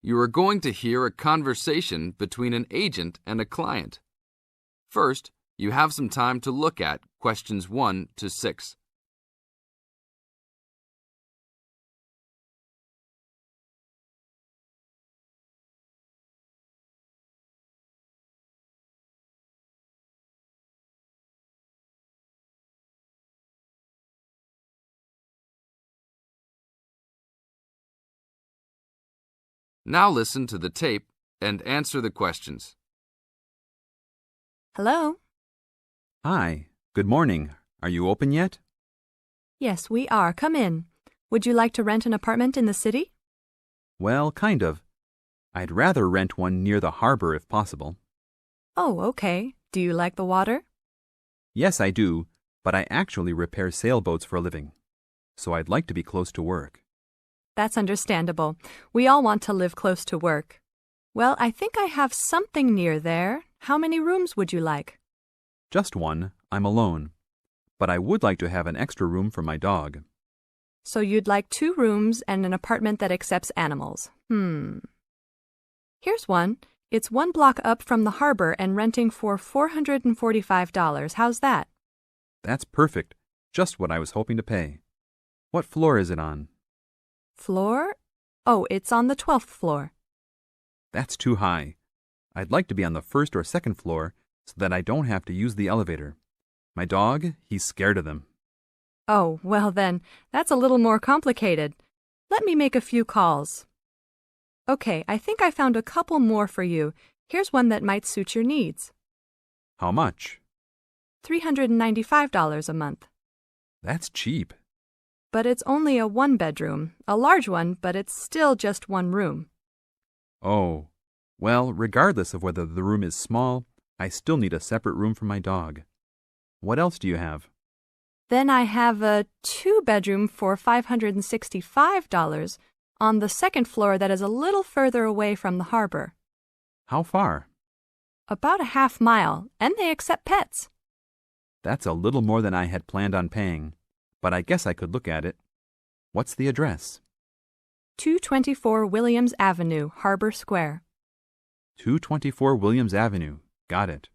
You are going to hear a conversation between an agent and a client. First, you have some time to look at questions 1 to 6. Now listen to the tape and answer the questions. Hello? Hi, good morning. Are you open yet? Yes, we are. Come in. Would you like to rent an apartment in the city? Well, kind of. I'd rather rent one near the harbor if possible. Oh, okay. Do you like the water? Yes, I do, but I actually repair sailboats for a living, so I'd like to be close to work. That's understandable. We all want to live close to work. Well, I think I have something near there. How many rooms would you like? Just one. I'm alone. But I would like to have an extra room for my dog. So you'd like 2 rooms and an apartment that accepts animals. Here's one. It's 1 block up from the harbor and renting for $445. How's that? That's perfect. Just what I was hoping to pay. What floor is it on? Floor? Oh, it's on the 12th floor. That's too high. I'd like to be on the 1st or 2nd floor so that I don't have to use the elevator. My dog, he's scared of them. Oh, well then, that's a little more complicated. Let me make a few calls. Okay, I think I found a couple more for you. Here's one that might suit your needs. How much? $395 a month. That's cheap. But it's only a 1-bedroom, a large one, but it's still just 1 room. Oh, well, regardless of whether the room is small, I still need a separate room for my dog. What else do you have? Then I have a 2-bedroom for $565 on the 2nd floor that is a little further away from the harbor. How far? About a half mile, and they accept pets. That's a little more than I had planned on paying, but I guess I could look at it. What's the address? 224 Williams Avenue, Harbor Square. 224 Williams Avenue. Got it.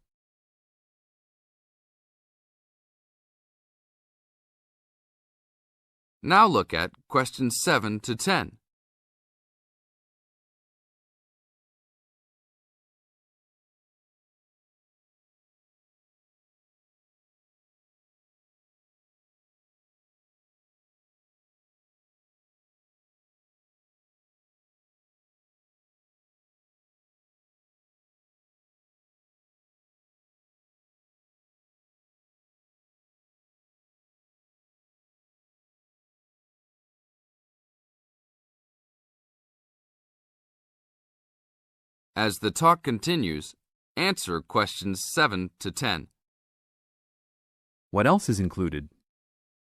Now look at questions 7 to 10. As the talk continues, answer questions 7 to 10. What else is included?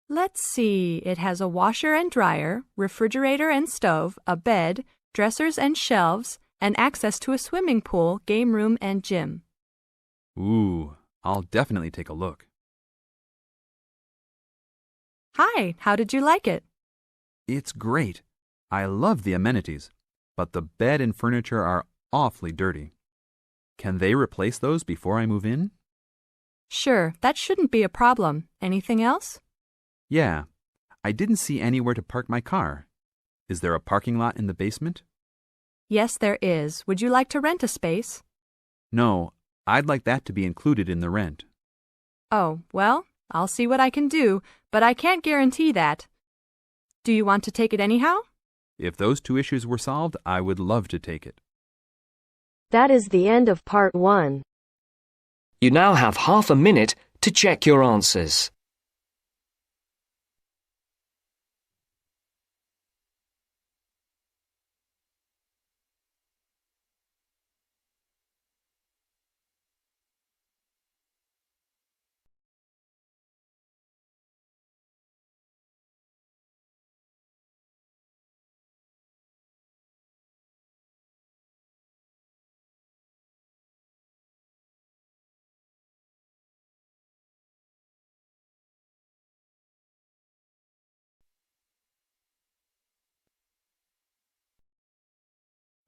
Let's see, it has a washer and dryer, refrigerator and stove, a bed, dressers and shelves, and access to a swimming pool, game room, and gym. Ooh, I'll definitely take a look. Hi, how did you like it? It's great. I love the amenities, but the bed and furniture are awfully dirty. Can they replace those before I move in? Sure, that shouldn't be a problem. Anything else? Yeah, I didn't see anywhere to park my car. Is there a parking lot in the basement? Yes, there is. Would you like to rent a space? No, I'd like that to be included in the rent. Oh, well, I'll see what I can do, but I can't guarantee that. Do you want to take it anyhow? If those 2 issues were solved, I would love to take it. That is the end of part 1. You now have half a minute to check your answers.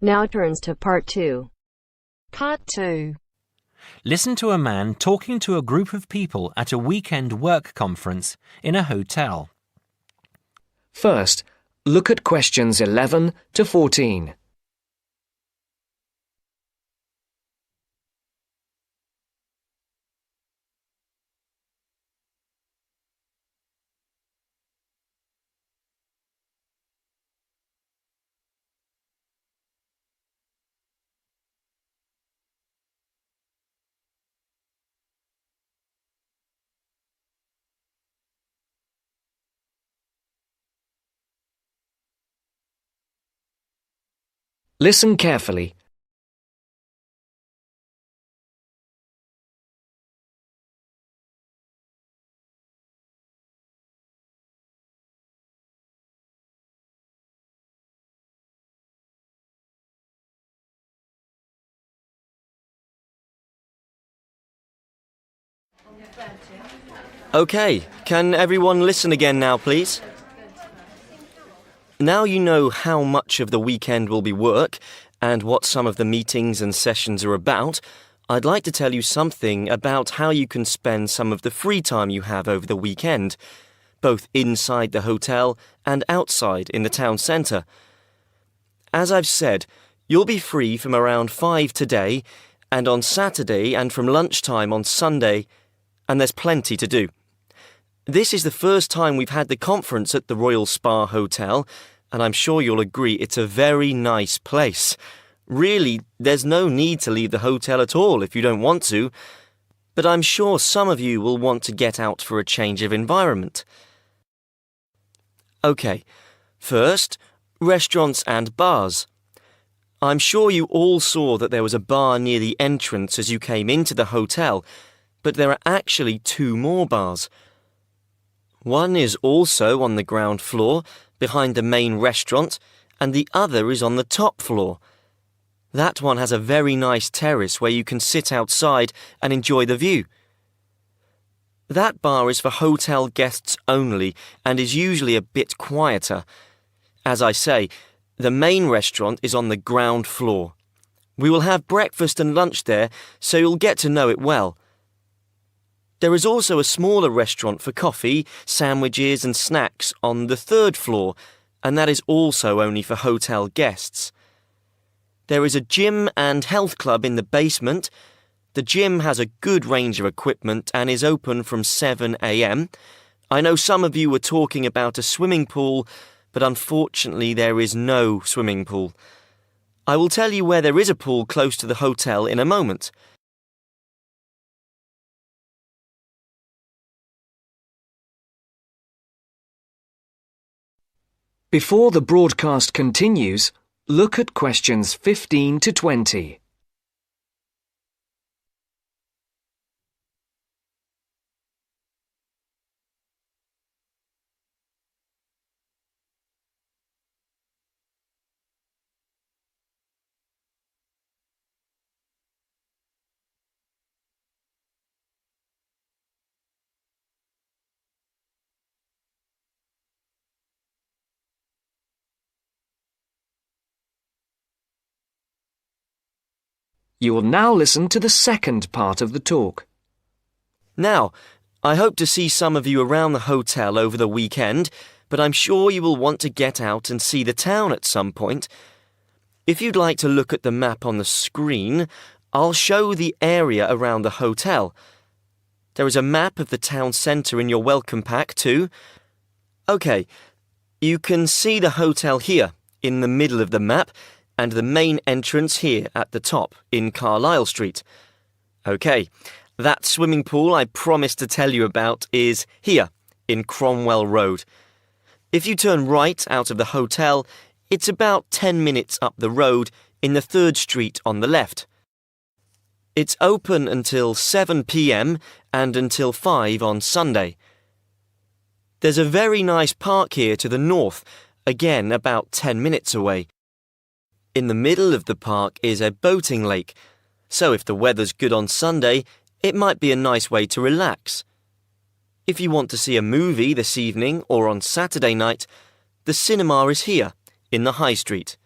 Now turns to part 2. Part 2. Listen to a man talking to a group of people at a weekend work conference in a hotel. First, look at questions 11 to 14. Listen carefully. Okay, can everyone listen again now, please? Now you know how much of the weekend will be work and what some of the meetings and sessions are about, I'd like to tell you something about how you can spend some of the free time you have over the weekend, both inside the hotel and outside in the town centre. As I've said, you'll be free from around 5 today and on Saturday and from lunchtime on Sunday, and there's plenty to do. This is the first time we've had the conference at the Royal Spa Hotel, and I'm sure you'll agree it's a very nice place. Really, there's no need to leave the hotel at all if you don't want to, but I'm sure some of you will want to get out for a change of environment. Okay, first, restaurants and bars. I'm sure you all saw that there was a bar near the entrance as you came into the hotel, but there are actually 2 more bars. One is also on the ground floor, behind the main restaurant, and the other is on the top floor. That one has a very nice terrace where you can sit outside and enjoy the view. That bar is for hotel guests only and is usually a bit quieter. As I say, the main restaurant is on the ground floor. We will have breakfast and lunch there, so you'll get to know it well. There is also a smaller restaurant for coffee, sandwiches and snacks on the 3rd floor, and that is also only for hotel guests. There is a gym and health club in the basement. The gym has a good range of equipment and is open from 7 a.m. I know some of you were talking about a swimming pool, but unfortunately there is no swimming pool. I will tell you where there is a pool close to the hotel in a moment. Before the broadcast continues, look at questions 15 to 20. You will now listen to the second part of the talk. Now, I hope to see some of you around the hotel over the weekend, but I'm sure you will want to get out and see the town at some point. If you'd like to look at the map on the screen, I'll show the area around the hotel. There is a map of the town centre in your welcome pack too. OK, you can see the hotel here, in the middle of the map, and the main entrance here at the top, in Carlisle Street. OK, that swimming pool I promised to tell you about is here, in Cromwell Road. If you turn right out of the hotel, it's about 10 minutes up the road in the 3rd Street on the left. It's open until 7 p.m. and until 5 on Sunday. There's a very nice park here to the north, again about 10 minutes away. In the middle of the park is a boating lake, so if the weather's good on Sunday, it might be a nice way to relax. If you want to see a movie this evening or on Saturday night, the cinema is here, in the High Street.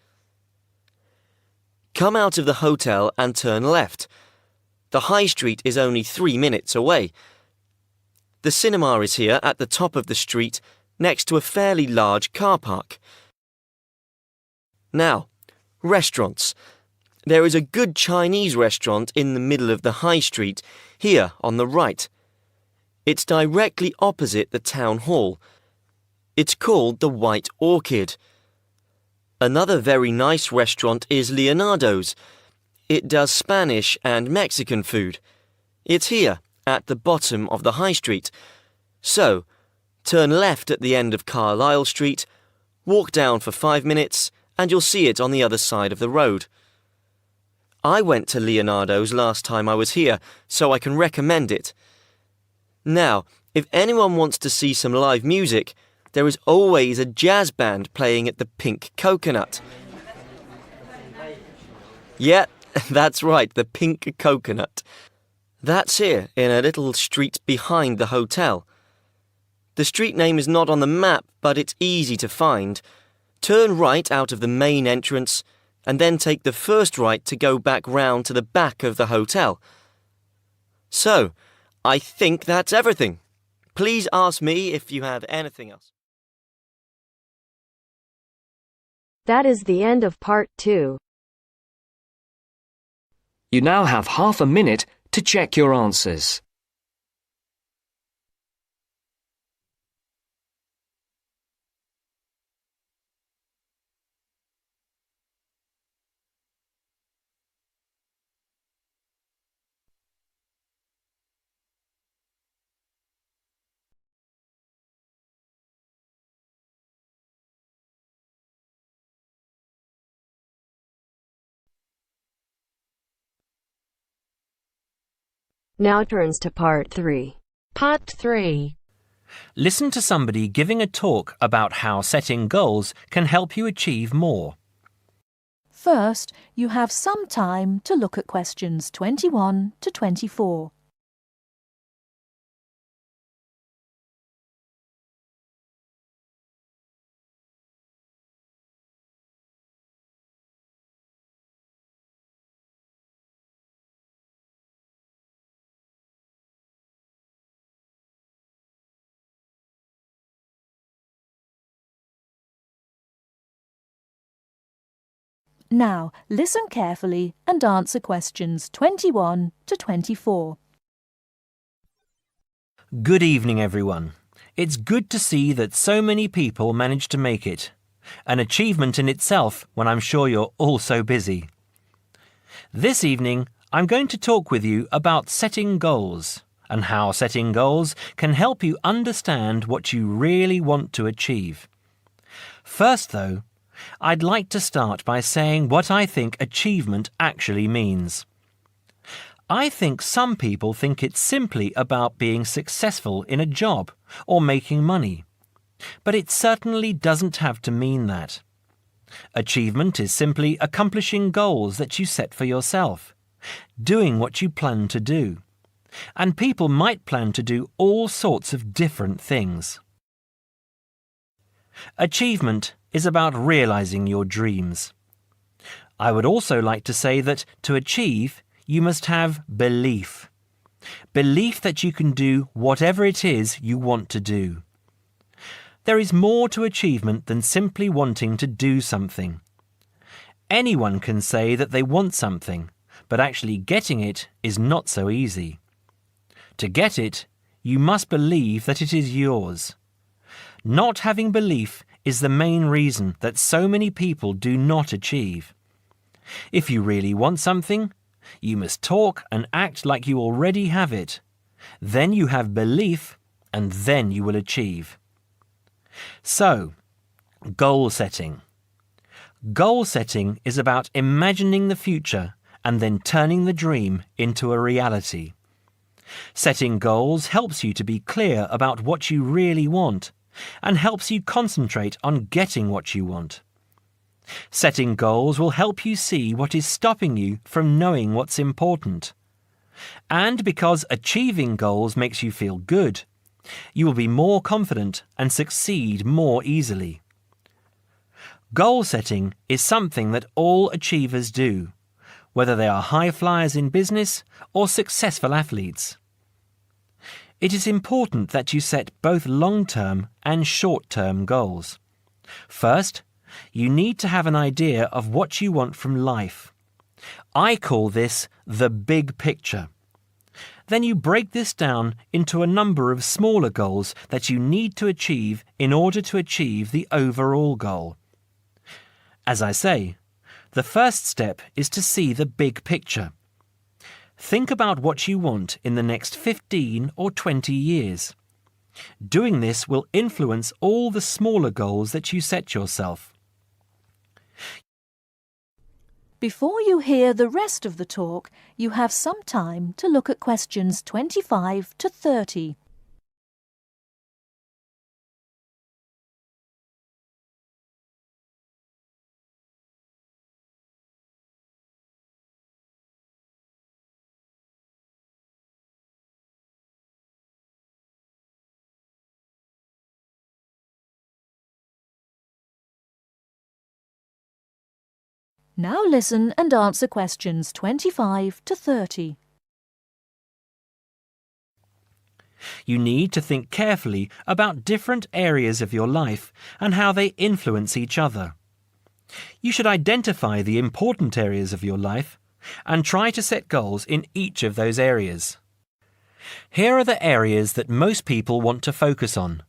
Come out of the hotel and turn left. The high street is only 3 minutes away. The cinema is here at the top of the street, next to a fairly large car park. Now, restaurants. There is a good Chinese restaurant in the middle of the high street, here on the right. It's directly opposite the town hall. It's called the White Orchid. Another very nice restaurant is Leonardo's. It does Spanish and Mexican food. It's here, at the bottom of the high street. So, turn left at the end of Carlisle Street, walk down for 5 minutes, and you'll see it on the other side of the road. I went to Leonardo's last time I was here, so I can recommend it. Now, if anyone wants to see some live music, there is always a jazz band playing at the Pink Coconut. Yeah, that's right, the Pink Coconut. That's here, in a little street behind the hotel. The street name is not on the map, but it's easy to find. Turn right out of the main entrance, and then take the first right to go back round to the back of the hotel. So, I think that's everything. Please ask me if you have anything else. That is the end of part 2. You now have half a minute to check your answers. Now turns to part 3. Part 3. Listen to somebody giving a talk about how setting goals can help you achieve more. First, you have some time to look at questions 21 to 24. Now, listen carefully and answer questions 21 to 24. Good evening, everyone. It's good to see that so many people managed to make it. An achievement in itself when I'm sure you're all so busy. This evening, I'm going to talk with you about setting goals and how setting goals can help you understand what you really want to achieve. First, though, I'd like to start by saying what I think achievement actually means. I think some people think it's simply about being successful in a job or making money, but it certainly doesn't have to mean that. Achievement is simply accomplishing goals that you set for yourself, doing what you plan to do. And people might plan to do all sorts of different things. Achievement is about realizing your dreams. I would also like to say that to achieve, you must have belief. Belief that you can do whatever it is you want to do. There is more to achievement than simply wanting to do something. Anyone can say that they want something, but actually getting it is not so easy. To get it, you must believe that it is yours. Not having belief is the main reason that so many people do not achieve. If you really want something, you must talk and act like you already have it. Then you have belief, and then you will achieve. So, goal setting. Goal setting is about imagining the future and then turning the dream into a reality. Setting goals helps you to be clear about what you really want and helps you concentrate on getting what you want. Setting goals will help you see what is stopping you from knowing what's important. And because achieving goals makes you feel good, you will be more confident and succeed more easily. Goal setting is something that all achievers do, whether they are high flyers in business or successful athletes. It is important that you set both long-term and short-term goals. First, you need to have an idea of what you want from life. I call this the big picture. Then you break this down into a number of smaller goals that you need to achieve in order to achieve the overall goal. As I say, the first step is to see the big picture. Think about what you want in the next 15 or 20 years. Doing this will influence all the smaller goals that you set yourself. Before you hear the rest of the talk, you have some time to look at questions 25 to 30. Now listen and answer questions 25 to 30. You need to think carefully about different areas of your life and how they influence each other. You should identify the important areas of your life and try to set goals in each of those areas. Here are the areas that most people want to focus on,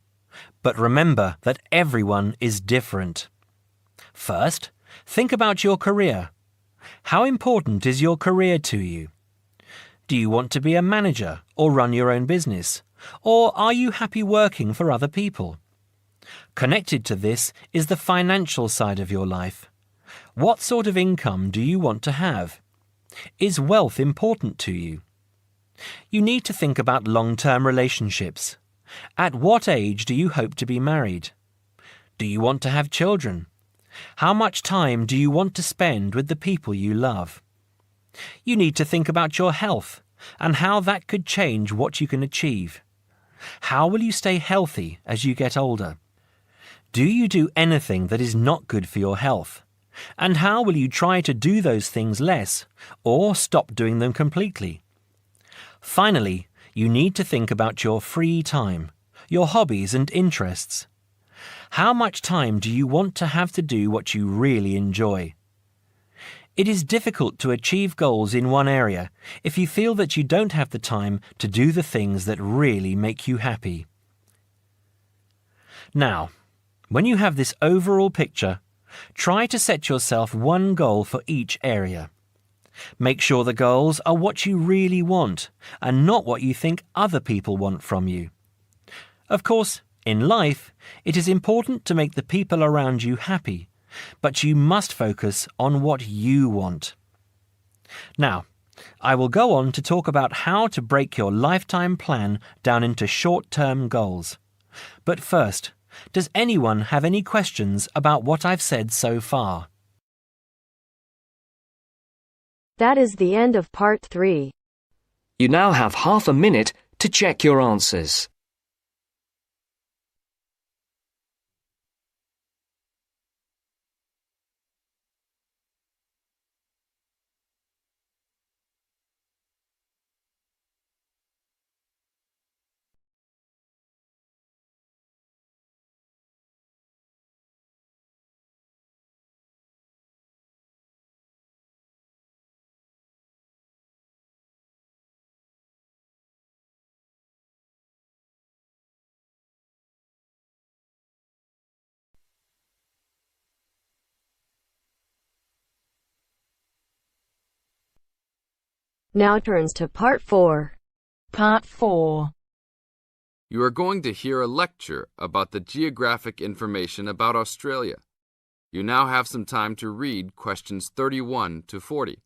but remember that everyone is different. First, think about your career. How important is your career to you? Do you want to be a manager or run your own business? Or are you happy working for other people? Connected to this is the financial side of your life. What sort of income do you want to have? Is wealth important to you? You need to think about long-term relationships. At what age do you hope to be married? Do you want to have children? How much time do you want to spend with the people you love? You need to think about your health and how that could change what you can achieve. How will you stay healthy as you get older? Do you do anything that is not good for your health? And how will you try to do those things less or stop doing them completely? Finally, you need to think about your free time, your hobbies and interests. How much time do you want to have to do what you really enjoy? It is difficult to achieve goals in one area if you feel that you don't have the time to do the things that really make you happy. Now, when you have this overall picture, try to set yourself one goal for each area. Make sure the goals are what you really want and not what you think other people want from you. Of course, in life, it is important to make the people around you happy, but you must focus on what you want. Now, I will go on to talk about how to break your lifetime plan down into short-term goals. But first, does anyone have any questions about what I've said so far? That is the end of part 3. You now have half a minute to check your answers. Now turns to part 4. Part 4. You are going to hear a lecture about the geographic information about Australia. You now have some time to read questions 31 to 40.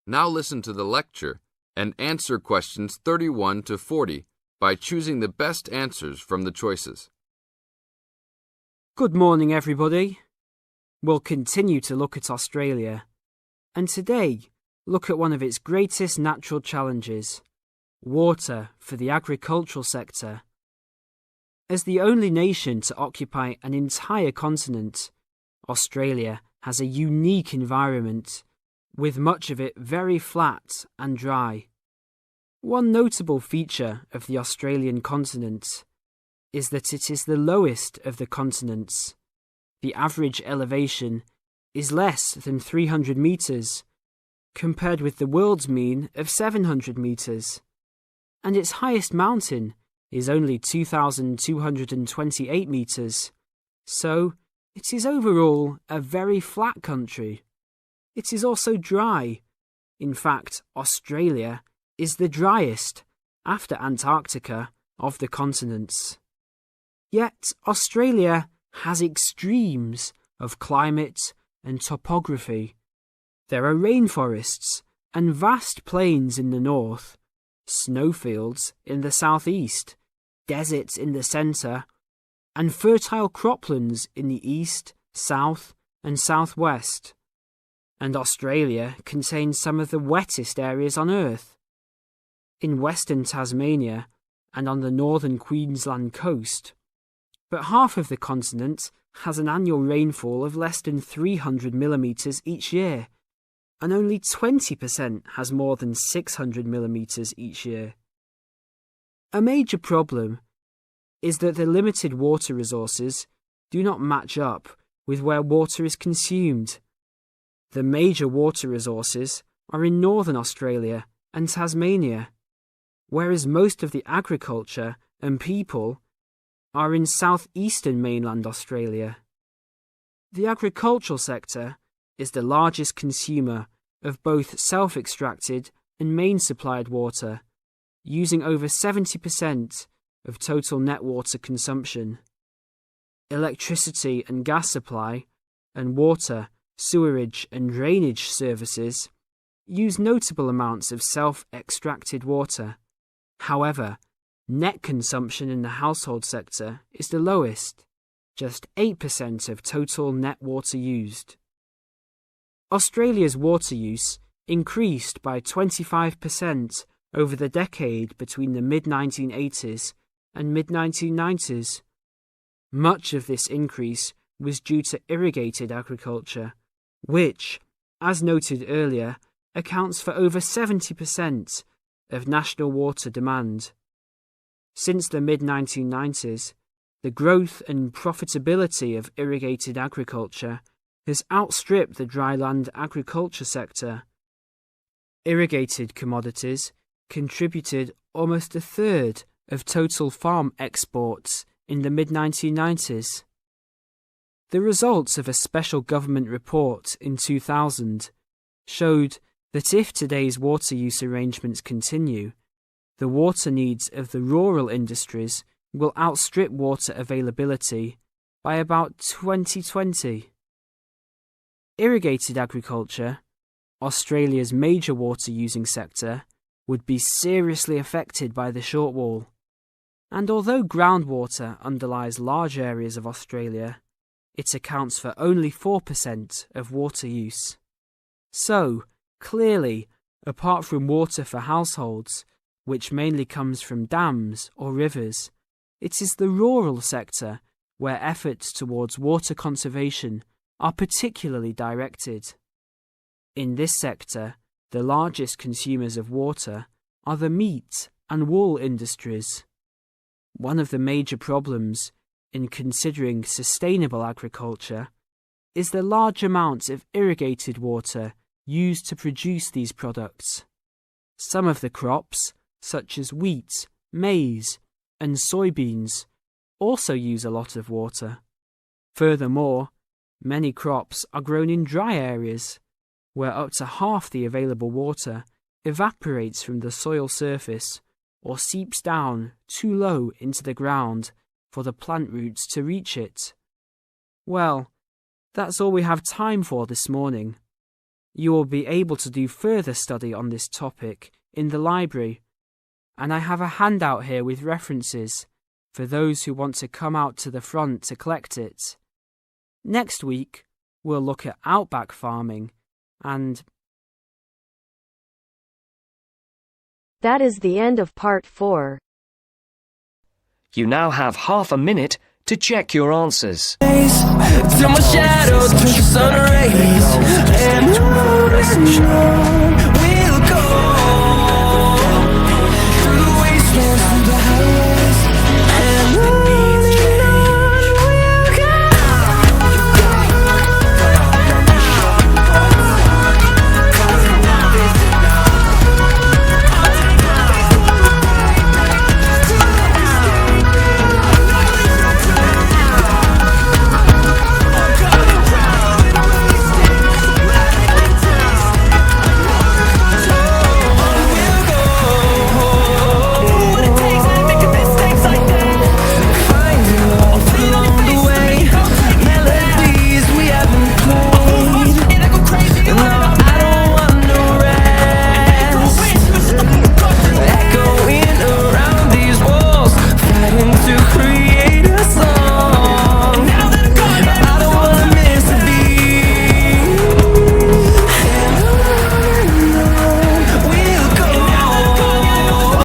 Now listen to the lecture and answer questions 31 to 40 by choosing the best answers from the choices. Good morning, everybody. We'll continue to look at Australia, and today look at one of its greatest natural challenges, water for the agricultural sector. As the only nation to occupy an entire continent, Australia has a unique environment, with much of it very flat and dry. One notable feature of the Australian continent is that it is the lowest of the continents. The average elevation is less than 300 metres, compared with the world's mean of 700 metres, and its highest mountain is only 2,228 metres, so it is overall a very flat country. It is also dry. In fact, Australia is the driest, after Antarctica, of the continents. Yet Australia has extremes of climate and topography. There are rainforests and vast plains in the north, snowfields in the southeast, deserts in the centre, and fertile croplands in the east, south, and southwest. And Australia contains some of the wettest areas on Earth. In western Tasmania and on the northern Queensland coast, but half of the continent has an annual rainfall of less than 300 millimetres each year, and only 20% has more than 600 millimetres each year. A major problem is that the limited water resources do not match up with where water is consumed. The major water resources are in northern Australia and Tasmania, whereas most of the agriculture and people are in southeastern mainland Australia. The agricultural sector is the largest consumer of both self-extracted and main-supplied water, using over 70% of total net water consumption. Electricity and gas supply, and water, sewerage and drainage services use notable amounts of self-extracted water. However, net consumption in the household sector is the lowest, just 8% of total net water used. Australia's water use increased by 25% over the decade between the mid-1980s and mid-1990s. Much of this increase was due to irrigated agriculture, which, as noted earlier, accounts for over 70% of national water demand. Since the mid-1990s, the growth and profitability of irrigated agriculture has outstripped the dryland agriculture sector. Irrigated commodities contributed almost a third of total farm exports in the mid-1990s. The results of a special government report in 2000 showed that if today's water use arrangements continue, the water needs of the rural industries will outstrip water availability by about 2020. Irrigated agriculture, Australia's major water-using sector, would be seriously affected by the shortfall. And although groundwater underlies large areas of Australia, it accounts for only 4% of water use. So, clearly, apart from water for households, which mainly comes from dams or rivers, it is the rural sector where efforts towards water conservation are particularly directed. In this sector, the largest consumers of water are the meat and wool industries. One of the major problems in considering sustainable agriculture is the large amounts of irrigated water used to produce these products. Some of the crops, such as wheat, maize, and soybeans, also use a lot of water. Furthermore, many crops are grown in dry areas, where up to half the available water evaporates from the soil surface or seeps down too low into the ground for the plant roots to reach it. Well, that's all we have time for this morning. You will be able to do further study on this topic in the library, and I have a handout here with references for those who want to come out to the front to collect it. Next week, we'll look at outback farming and... That is the end of part 4. You now have half a minute to check your answers. Till my shadow turns to sun rays, and